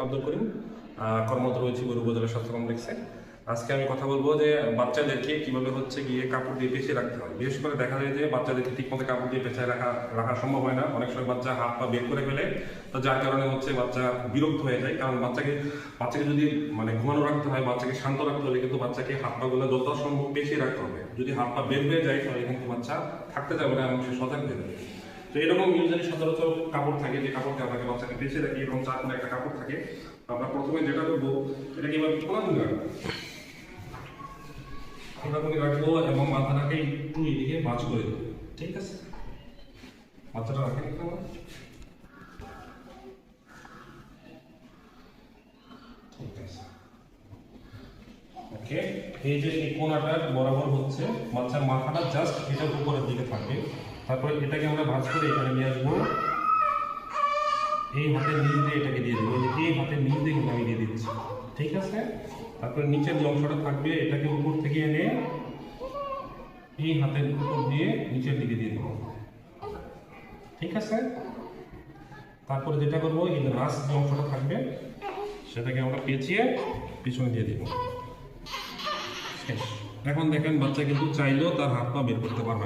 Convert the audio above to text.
আব্দুল করিম কর্মরত রয়েছে গরু উপজেলা স্বাস্থ্য কমপ্লেক্সে। আজকে আমি কথা বলবো যে বাচ্চাদেরকে কিভাবে হচ্ছে গিয়ে কাপড় দিয়ে পেঁচিয়ে রাখতে হবে। বিশেষ করে দেখা যায় যে বাচ্চাদেরকে ঠিকমতো কাপড় দিয়ে পেঁচায় রাখা সম্ভব হয় না। অনেক সময় বাচ্চা হাত পা বের করে ফেলে, তো যার কারণে হচ্ছে বাচ্চা বিরক্ত হয়ে যায়। কারণ বাচ্চাকে যদি ঘুমানো রাখতে হয়, বাচ্চাকে শান্ত রাখতে হলে কিন্তু বাচ্চাকে হাত পা গুলো যত সম্ভব পেঁচিয়ে রাখতে হবে। যদি হাত পা বের হয়ে যায় তাহলে কিন্তু বাচ্চা থাকতে যাবে না এবং সে সজাগ হয়ে যাবে। তো এরকম ইউজারি সচরাচর কাপড় থাকে, যে কাপড় আপনাকে বাচ্চাকে পেঁচিয়ে রাখি, এবং চার কোণে একটা কাপড় থাকে। আমরা প্রথমে যেটা করবো, এটাকে এবার খোলাখুলি রাখবো, খোলাখুলি রাখবো এবং মাথাটাকে একটু এদিকে ভাঁজ করে দেবো। ঠিক আছে, মাথাটা রাখেন একটু আমার। ঠিক আছে, ওকে। এই যে এই কোণাটা বরাবর হচ্ছে বাচ্চার মাথাটা জাস্ট এটার উপরের দিকে থাকবে। তারপরে এটাকে আমরা ভাঁজ করে এখানে নিয়ে আসবো। এই হাতের নিচ দিয়ে এটাকে দিয়ে দেবো, এই হাতের নিচ দিয়ে কিন্তু আমি দিয়ে দিচ্ছি। ঠিক আছে, তারপরে নিচের যে অংশটা থাকবে এটাকে উপর থেকে এনে এই হাতের উপর দিয়ে নিচের দিকে দিয়ে দেবো। ঠিক আছে, তারপরে যেটা করবো, এই যে লাস্ট যে অংশটা থাকবে সেটাকে আমরা পেঁচিয়ে পিছনে দিয়ে দিব। এখন দেখেন বাচ্চা কিন্তু চাইলেও তার হাত পা বের করতে পারবে।